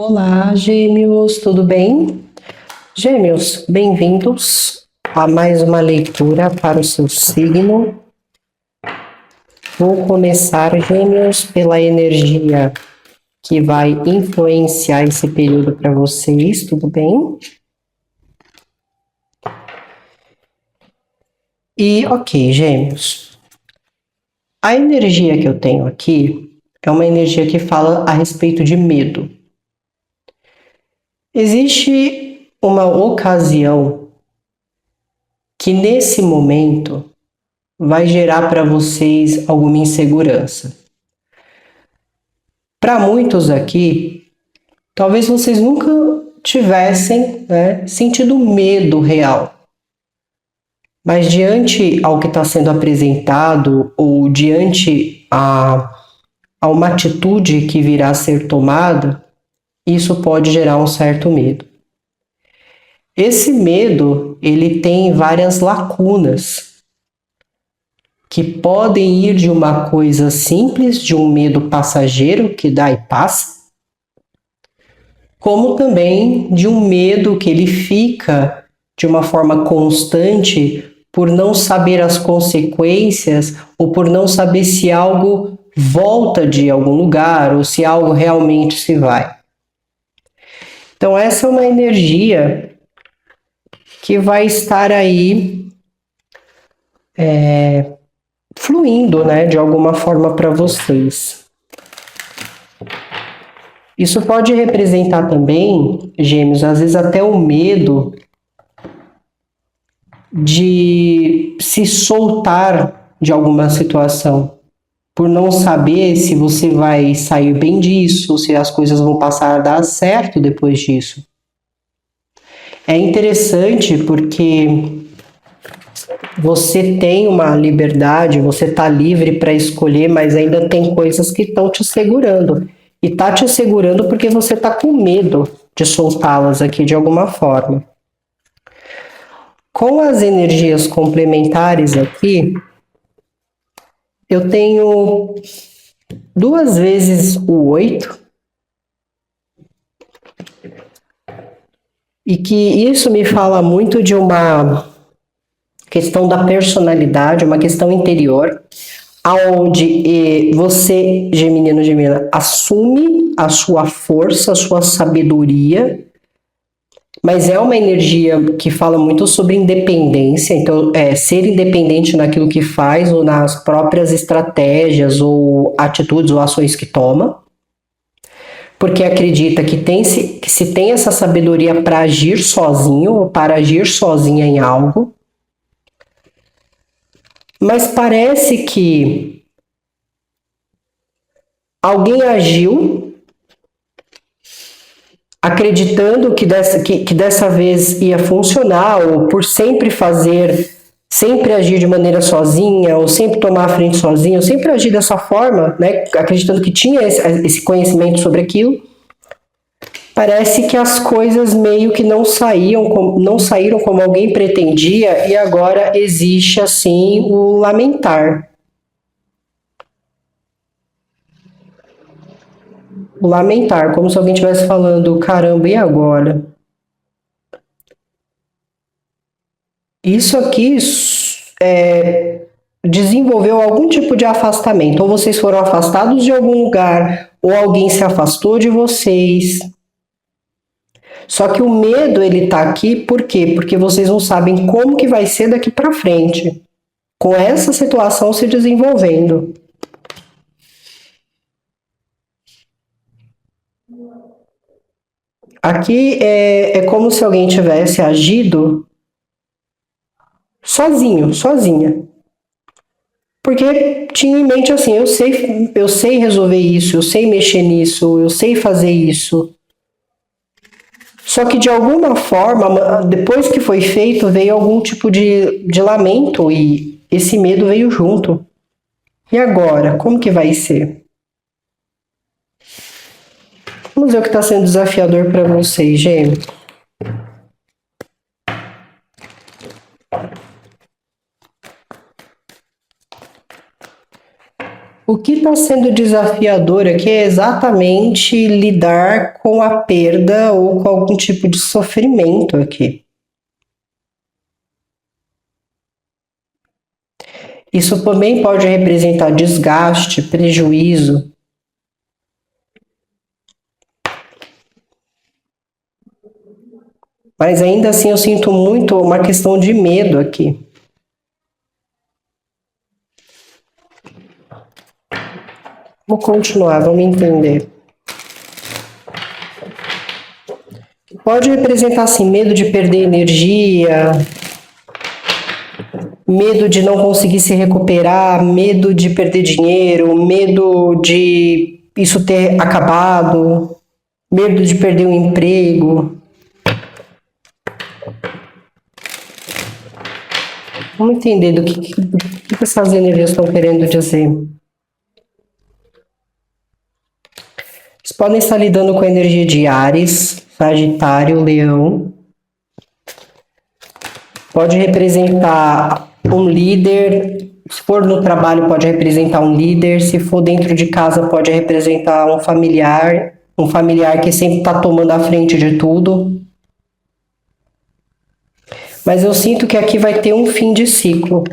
Olá, Gêmeos, tudo bem? Gêmeos, bem-vindos a mais uma leitura para o seu signo. Vou começar, Gêmeos, pela energia que vai influenciar esse período para vocês, tudo bem? Ok, Gêmeos. A energia que eu tenho aqui é uma energia que fala a respeito de medo. Existe uma ocasião que nesse momento vai gerar para vocês alguma insegurança. Para muitos aqui, talvez vocês nunca tivessem sentido medo real. Mas diante ao que está sendo apresentado ou diante a uma atitude que virá a ser tomada, isso pode gerar um certo medo. Esse medo, ele tem várias lacunas que podem ir de uma coisa simples, de um medo passageiro que dá e passa, como também de um medo que ele fica de uma forma constante por não saber as consequências ou por não saber se algo volta de algum lugar ou se algo realmente se vai. Então essa é uma energia que vai estar aí fluindo, de alguma forma para vocês. Isso pode representar também, Gêmeos, às vezes até o medo de se soltar de alguma situação, por não saber se você vai sair bem disso, se as coisas vão passar a dar certo depois disso. É interessante porque você tem uma liberdade, você está livre para escolher, mas ainda tem coisas que estão te segurando. E está te segurando porque você está com medo de soltá-las aqui de alguma forma. Com as energias complementares aqui, eu tenho 2 vezes o 8, e que isso me fala muito de uma questão da personalidade, uma questão interior, aonde você, Geminiano, Geminiana, assume a sua força, a sua sabedoria, mas é uma energia que fala muito sobre independência, então ser independente naquilo que faz ou nas próprias estratégias ou atitudes ou ações que toma, porque acredita que se tem essa sabedoria para agir sozinho ou para agir sozinha em algo, mas parece que alguém agiu acreditando que dessa vez ia funcionar, ou por sempre agir de maneira sozinha, ou sempre tomar a frente sozinha, ou sempre agir dessa forma, acreditando que tinha esse conhecimento sobre aquilo. Parece que as coisas meio que não saíram como alguém pretendia, e agora existe assim o lamentar. O lamentar, como se alguém estivesse falando, caramba, e agora? Isso aqui desenvolveu algum tipo de afastamento. Ou vocês foram afastados de algum lugar, ou alguém se afastou de vocês. Só que o medo, ele tá aqui por quê? Porque vocês não sabem como que vai ser daqui para frente, com essa situação se desenvolvendo. Aqui é como se alguém tivesse agido sozinho, sozinha. Porque tinha em mente assim, eu sei resolver isso, eu sei mexer nisso, eu sei fazer isso. Só que de alguma forma, depois que foi feito, veio algum tipo de lamento e esse medo veio junto. E agora, como que vai ser? Vamos ver o que está sendo desafiador para vocês, Gêmeos. O que está sendo desafiador aqui é exatamente lidar com a perda ou com algum tipo de sofrimento aqui. Isso também pode representar desgaste, prejuízo. Mas ainda assim eu sinto muito uma questão de medo aqui. Vamos continuar, vamos entender. Pode representar assim, medo de perder energia, medo de não conseguir se recuperar, medo de perder dinheiro, medo de isso ter acabado, medo de perder o emprego. Vamos entender do que essas energias estão querendo dizer. Vocês podem estar lidando com a energia de Áries, Sagitário, Leão. Pode representar um líder, se for no trabalho pode representar um líder, se for dentro de casa pode representar um familiar que sempre está tomando a frente de tudo. Mas eu sinto que aqui vai ter um fim de ciclo.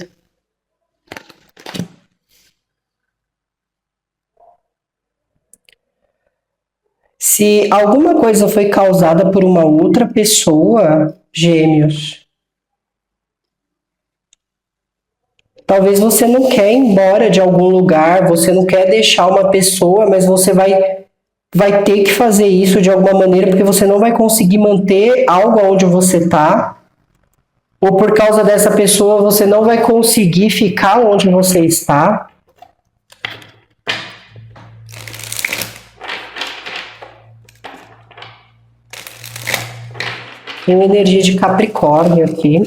Se alguma coisa foi causada por uma outra pessoa, Gêmeos, talvez você não quer ir embora de algum lugar, você não quer deixar uma pessoa, mas você vai ter que fazer isso de alguma maneira, porque você não vai conseguir manter algo onde você está. Ou por causa dessa pessoa você não vai conseguir ficar onde você está. Tem uma energia de Capricórnio aqui.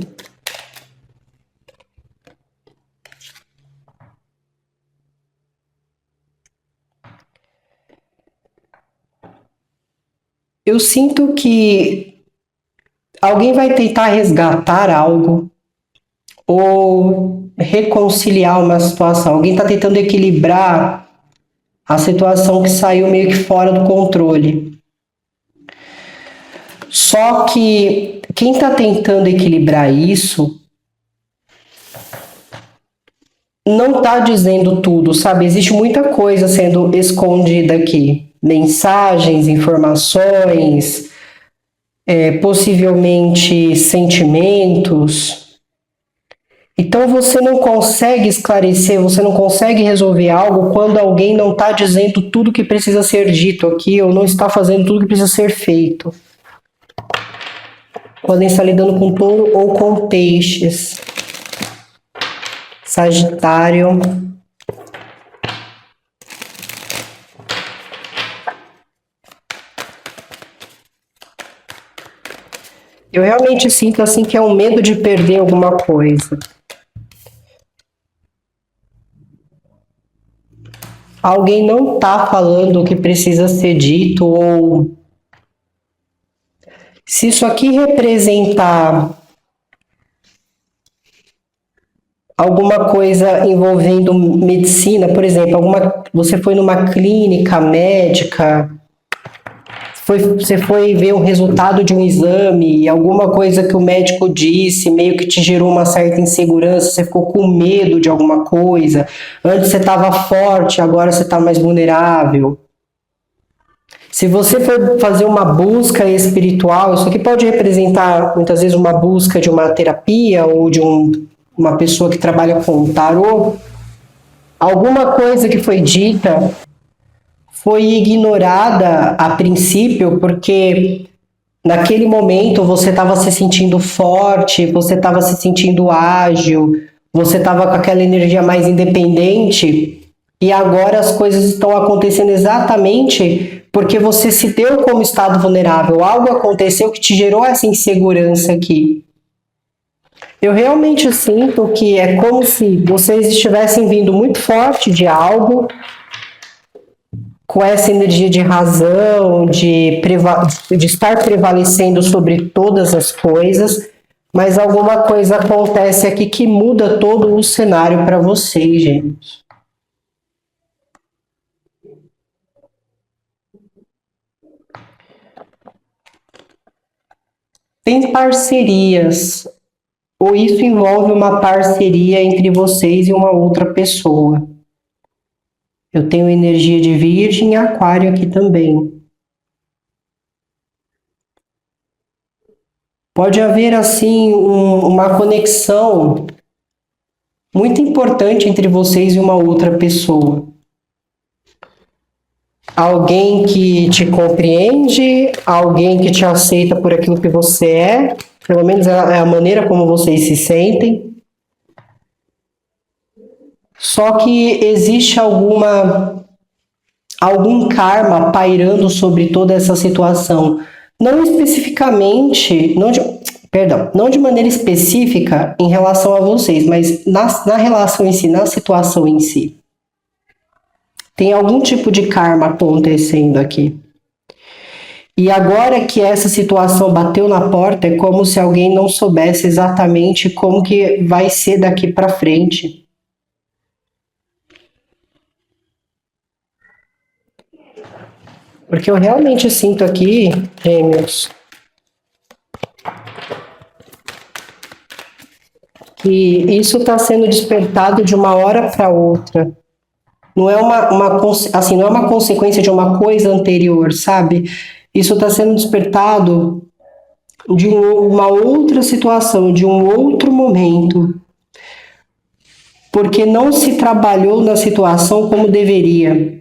Eu sinto que alguém vai tentar resgatar algo ou reconciliar uma situação. Alguém está tentando equilibrar a situação que saiu meio que fora do controle. Só que quem está tentando equilibrar isso não está dizendo tudo, sabe? Existe muita coisa sendo escondida aqui. Mensagens, informações, possivelmente sentimentos. Então você não consegue esclarecer, você não consegue resolver algo quando alguém não está dizendo tudo que precisa ser dito aqui ou não está fazendo tudo que precisa ser feito. Podem estar lidando com touro ou com peixes. Sagitário. Eu realmente sinto assim que é um medo de perder alguma coisa. Alguém não está falando o que precisa ser dito ou se isso aqui representar alguma coisa envolvendo medicina, por exemplo, você foi numa clínica médica, você foi ver o resultado de um exame, alguma coisa que o médico disse, meio que te gerou uma certa insegurança, você ficou com medo de alguma coisa, antes você estava forte, agora você está mais vulnerável. Se você for fazer uma busca espiritual, isso aqui pode representar muitas vezes uma busca de uma terapia ou de uma pessoa que trabalha com tarô, alguma coisa que foi dita foi ignorada a princípio, porque naquele momento você estava se sentindo forte, você estava se sentindo ágil, você estava com aquela energia mais independente, e agora as coisas estão acontecendo exatamente porque você se deu como estado vulnerável. Algo aconteceu que te gerou essa insegurança aqui. Eu realmente sinto que é como se vocês estivessem vindo muito forte de algo, com essa energia de razão, de estar prevalecendo sobre todas as coisas, mas alguma coisa acontece aqui que muda todo o cenário para vocês, gente. Tem parcerias, ou isso envolve uma parceria entre vocês e uma outra pessoa. Eu tenho energia de Virgem e Aquário aqui também. Pode haver, assim, uma conexão muito importante entre vocês e uma outra pessoa. Alguém que te compreende, alguém que te aceita por aquilo que você é, pelo menos é a maneira como vocês se sentem. Só que existe algum karma pairando sobre toda essa situação. Não especificamente, não de maneira específica em relação a vocês, mas na relação em si, na situação em si. Tem algum tipo de karma acontecendo aqui. E agora que essa situação bateu na porta, é como se alguém não soubesse exatamente como que vai ser daqui para frente. Porque eu realmente sinto aqui, Gêmeos, que isso está sendo despertado de uma hora para outra. Não é assim, não é uma consequência de uma coisa anterior, sabe? Isso está sendo despertado de uma outra situação, de um outro momento. Porque não se trabalhou na situação como deveria.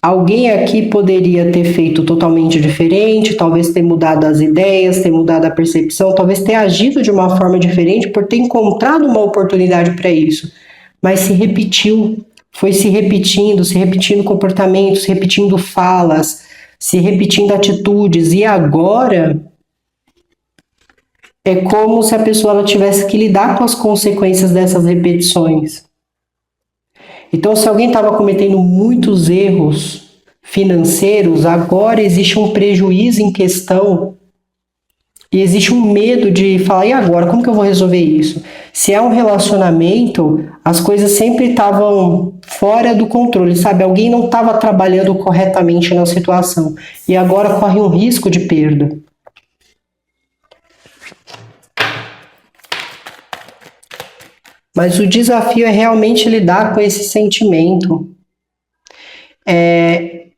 Alguém aqui poderia ter feito totalmente diferente, talvez ter mudado as ideias, ter mudado a percepção, talvez ter agido de uma forma diferente por ter encontrado uma oportunidade para isso. Mas se repetiu, foi se repetindo comportamentos, se repetindo falas, se repetindo atitudes, e agora é como se a pessoa ela tivesse que lidar com as consequências dessas repetições. Então, se alguém estava cometendo muitos erros financeiros, agora existe um prejuízo em questão e existe um medo de falar, e agora, como que eu vou resolver isso? Se é um relacionamento, as coisas sempre estavam fora do controle, sabe? Alguém não estava trabalhando corretamente na situação e agora corre um risco de perda. Mas o desafio é realmente lidar com esse sentimento. É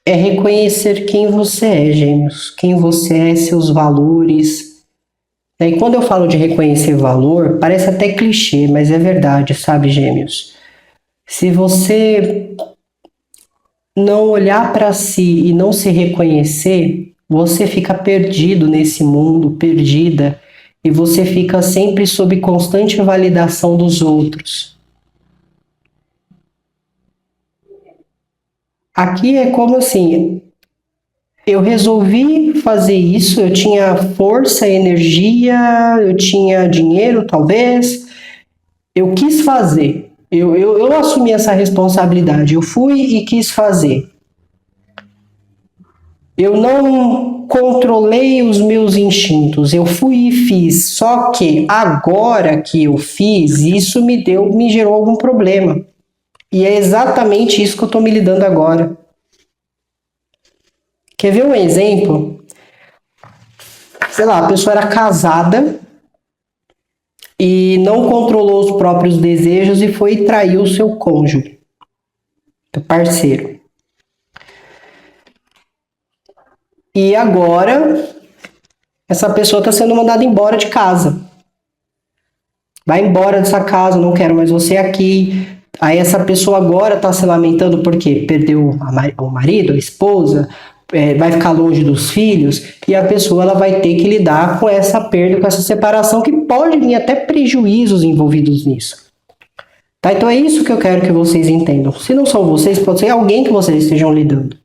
reconhecer quem você é, Gêmeos. Quem você é, seus valores. E quando eu falo de reconhecer valor, parece até clichê, mas é verdade, sabe, Gêmeos? Se você não olhar para si e não se reconhecer, você fica perdido nesse mundo, perdida, e você fica sempre sob constante validação dos outros. Aqui é como assim, eu resolvi fazer isso, eu tinha força, energia, eu tinha dinheiro, talvez, eu quis fazer, eu assumi essa responsabilidade, eu fui e quis fazer. Eu não controlei os meus instintos, eu fui e fiz. Só que agora que eu fiz, isso me gerou algum problema. E é exatamente isso que eu estou me lidando agora. Quer ver um exemplo? Sei lá, a pessoa era casada e não controlou os próprios desejos e foi trair o seu cônjuge, o parceiro. E agora, essa pessoa está sendo mandada embora de casa. Vai embora dessa casa, não quero mais você aqui. Aí essa pessoa agora está se lamentando porque perdeu o marido, a esposa, vai ficar longe dos filhos, e a pessoa ela vai ter que lidar com essa perda, com essa separação, que pode vir até prejuízos envolvidos nisso. Tá? Então é isso que eu quero que vocês entendam. Se não são vocês, pode ser alguém que vocês estejam lidando.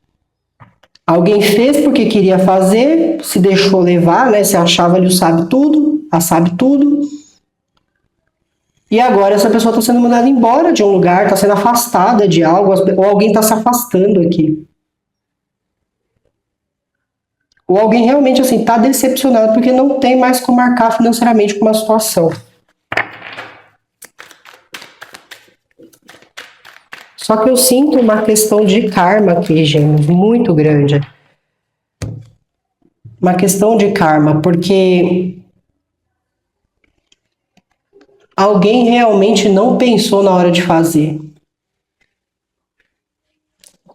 Alguém fez porque queria fazer, se deixou levar, né? Se achava ali o sabe tudo, a sabe tudo. E agora essa pessoa está sendo mandada embora de um lugar, está sendo afastada de algo, ou alguém está se afastando aqui. Ou alguém realmente assim está decepcionado porque não tem mais como marcar financeiramente com uma situação. Só que eu sinto uma questão de karma aqui, gente, muito grande. uma questão de karma, porque alguém realmente não pensou na hora de fazer.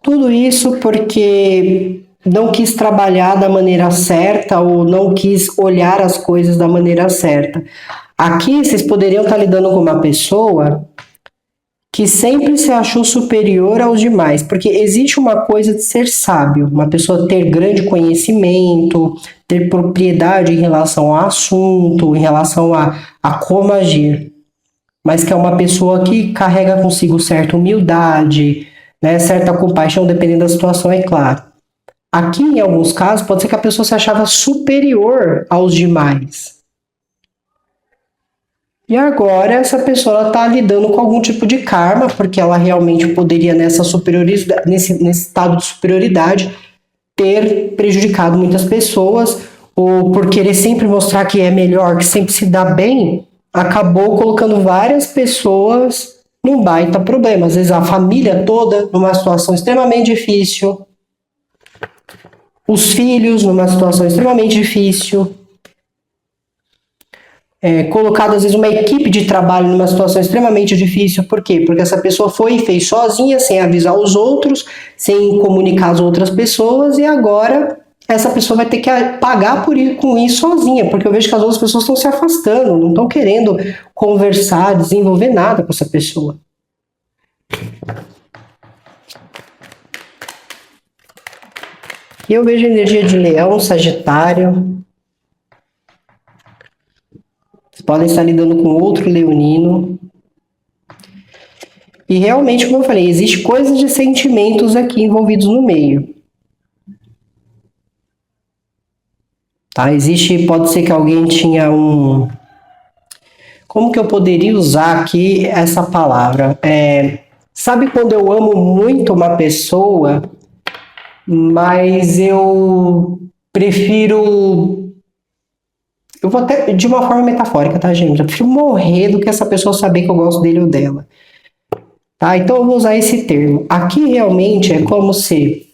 Tudo isso porque não quis trabalhar da maneira certa ou não quis olhar as coisas da maneira certa. Aqui vocês poderiam estar lidando com uma pessoa que sempre se achou superior aos demais, porque existe uma coisa de ser sábio, uma pessoa ter grande conhecimento, ter propriedade em relação ao assunto, em relação a como agir, mas que é uma pessoa que carrega consigo certa humildade, né, certa compaixão, dependendo da situação, é claro. Aqui, em alguns casos, pode ser que a pessoa se achava superior aos demais. E agora essa pessoa está lidando com algum tipo de karma, porque ela realmente poderia, nessa superioridade, nesse estado de superioridade, ter prejudicado muitas pessoas, ou por querer sempre mostrar que é melhor, que sempre se dá bem, acabou colocando várias pessoas num baita problema. Às vezes a família toda numa situação extremamente difícil, os filhos numa situação extremamente difícil, colocado às vezes uma equipe de trabalho numa situação extremamente difícil. Por quê? Porque essa pessoa foi e fez sozinha, sem avisar os outros, sem comunicar as outras pessoas, e agora essa pessoa vai ter que pagar com isso sozinha, porque eu vejo que as outras pessoas estão se afastando, não estão querendo conversar, desenvolver nada com essa pessoa. E eu vejo a energia de Leão, Sagitário. Vocês podem estar lidando com outro leonino. E realmente, como eu falei, existe coisas de sentimentos aqui envolvidos no meio. Tá? Existe, pode ser que alguém tinha um... Como que eu poderia usar aqui essa palavra? Sabe quando eu amo muito uma pessoa, mas eu prefiro... Eu vou até de uma forma metafórica, tá, gente? Eu prefiro morrer do que essa pessoa saber que eu gosto dele ou dela. Tá? Então eu vou usar esse termo. Aqui realmente é como se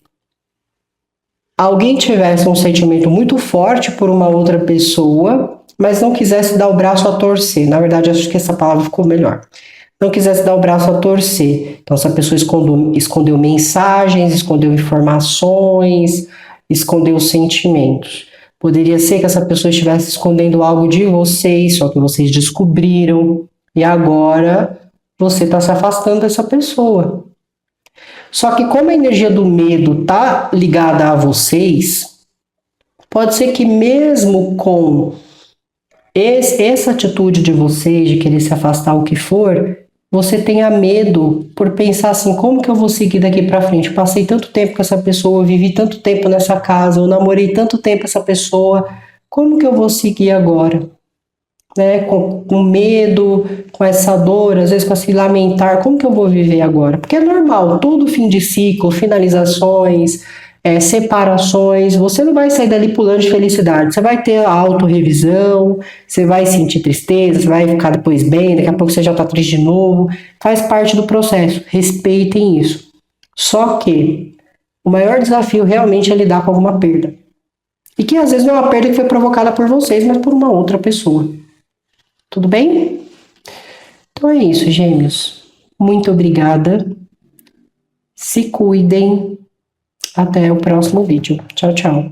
alguém tivesse um sentimento muito forte por uma outra pessoa, mas não quisesse dar o braço a torcer. Na verdade, acho que essa palavra ficou melhor. Não quisesse dar o braço a torcer. Então, essa pessoa escondeu mensagens, escondeu informações, escondeu sentimentos. Poderia ser que essa pessoa estivesse escondendo algo de vocês, só que vocês descobriram, e agora você está se afastando dessa pessoa. Só que como a energia do medo está ligada a vocês, pode ser que mesmo com essa atitude de vocês, de querer se afastar o que for, você tenha medo por pensar assim, como que eu vou seguir daqui para frente? Passei tanto tempo com essa pessoa, vivi tanto tempo nessa casa, eu namorei tanto tempo com essa pessoa, como que eu vou seguir agora? Né? Com medo, com essa dor, às vezes com esse lamentar, como que eu vou viver agora? Porque é normal, todo fim de ciclo, finalizações, separações, você não vai sair dali pulando de felicidade, você vai ter a autorrevisão, você vai sentir tristeza, você vai ficar depois bem, daqui a pouco você já está triste de novo, faz parte do processo, respeitem isso. Só que o maior desafio realmente é lidar com alguma perda. E que às vezes não é uma perda que foi provocada por vocês, mas por uma outra pessoa. Tudo bem? Então é isso, gêmeos. Muito obrigada. Se cuidem. Até o próximo vídeo. Tchau, tchau.